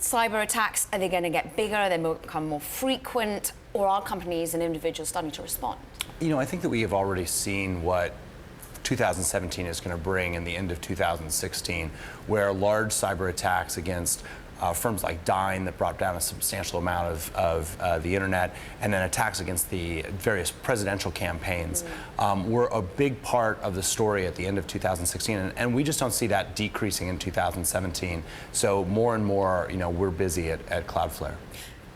cyber attacks, are they going to get bigger, they become more frequent, or are companies and individuals starting to respond? You know, I think that we have already seen what 2017 is going to bring in the end of 2016, where large cyber attacks against firms like Dyn that brought down a substantial amount of the internet, and then attacks against the various presidential campaigns were a big part of the story at the end of 2016, and we just don't see that decreasing in 2017. So more and more, you know, we're busy at Cloudflare.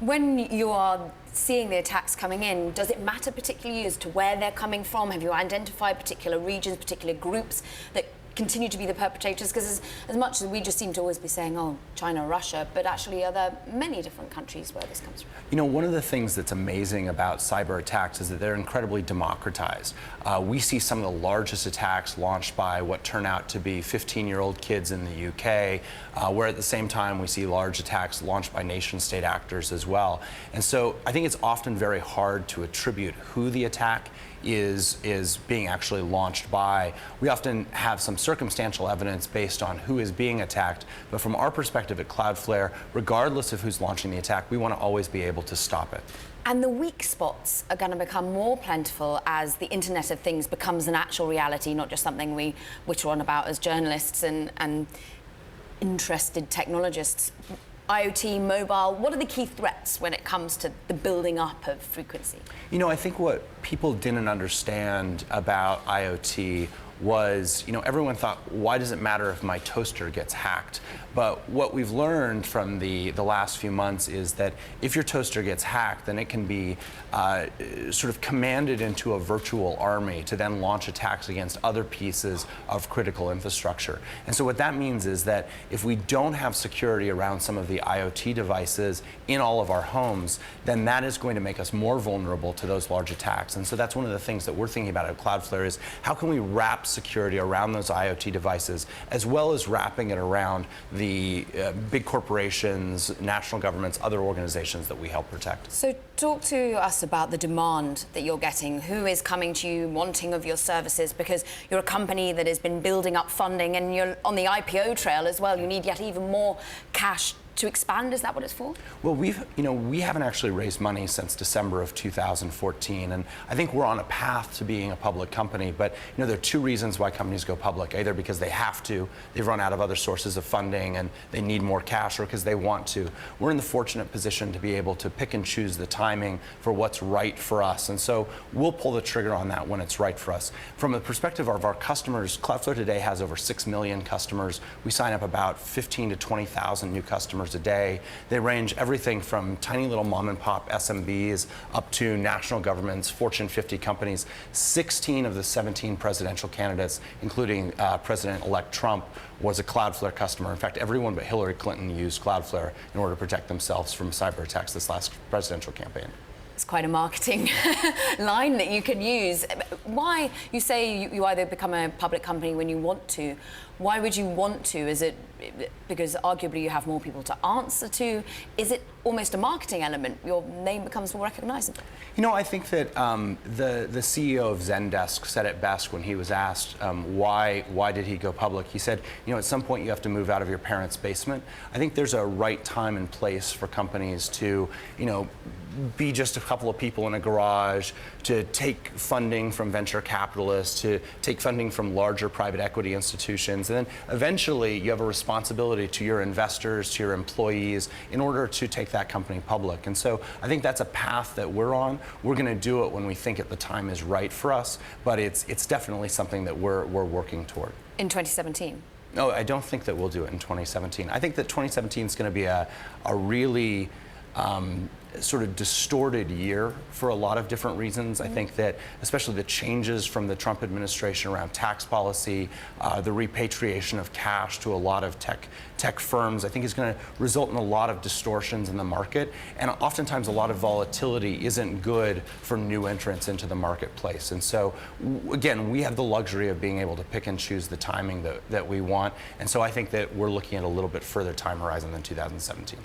When you are seeing the attacks coming in, does it matter particularly as to where they're coming from? Have you identified particular regions, particular groups that continue to be the perpetrators? Because as much as we just seem to always be saying, oh, China, Russia, but actually are there many different countries where this comes from? You know, one of the things that's amazing about cyber attacks is that they're incredibly democratized. We see some of the largest attacks launched by what turn out to be 15-year-old kids in the UK, where at the same time we see large attacks launched by nation-state actors as well. And so I think it's often very hard to attribute who the attack is being actually launched by. We often have some circumstantial evidence based on who is being attacked, but from our perspective at Cloudflare, regardless of who's launching the attack, we want to always be able to stop it. And the weak spots are going to become more plentiful as the Internet of Things becomes an actual reality, not just something we witter on about as journalists and interested technologists. IoT, mobile, what are the key threats when it comes to the building up of frequency? You know, I think what people didn't understand about IoT was, you know, everyone thought, why does it matter if my toaster gets hacked? But what we've learned from the last few months is that if your toaster gets hacked, then it can be sort of commanded into a virtual army to then launch attacks against other pieces of critical infrastructure. And so what that means is that if we don't have security around some of the IoT devices in all of our homes, then that is going to make us more vulnerable to those large attacks. And so that's one of the things that we're thinking about at Cloudflare is how can we wrap security around those IoT devices, as well as wrapping it around the big corporations, national governments, other organizations that we help protect. So talk to us about the demand that you're getting. Who is coming to you wanting of your services? Because you're a company that has been building up funding and you're on the IPO trail as well. You need yet even more cash to expand. Is that what it's for? Well, we haven't actually raised money since December of 2014, and I think we're on a path to being a public company. But you know, there are two reasons why companies go public: either because they have to, they've run out of other sources of funding and they need more cash, or because they want to. We're in the fortunate position to be able to pick and choose the timing for what's right for us, and so we'll pull the trigger on that when it's right for us. From the perspective of our customers, Cloudflare today has over 6 million customers. We sign up about 15 to 20,000 new customers a day. They range everything from tiny little mom and pop SMBs up to national governments, Fortune 50 companies. 16 of the 17 presidential candidates, including President-elect Trump, was a Cloudflare customer. In fact, everyone but Hillary Clinton used Cloudflare in order to protect themselves from cyber attacks this last presidential campaign. It's quite a marketing line that you can use. Why, you say you either become a public company when you want to. Why would you want to? Is it because arguably you have more people to answer to? Is it almost a marketing element? Your name becomes more recognizable. You know, I think that the CEO of Zendesk said it best when he was asked why did he go public. He said, you know, at some point you have to move out of your parents' basement. I think there's a right time and place for companies to, you know, be just a couple of people in a garage, to take funding from venture capitalists, to take funding from larger private equity institutions. And then eventually you have a responsibility to your investors, to your employees, in order to take that company public. And so I think that's a path that we're on. We're going to do it when we think at the time is right for us, but it's definitely something that we're working toward. In 2017? No, I don't think that we'll do it in 2017. I think that 2017 is going to be a really sort of distorted year for a lot of different reasons. I think that especially the changes from the Trump administration around tax policy, the repatriation of cash to a lot of tech firms, I think is going to result in a lot of distortions in the market. And oftentimes a lot of volatility isn't good for new entrants into the marketplace. And so, again, we have the luxury of being able to pick and choose the timing that we want. And so I think that we're looking at a little bit further time horizon than 2017.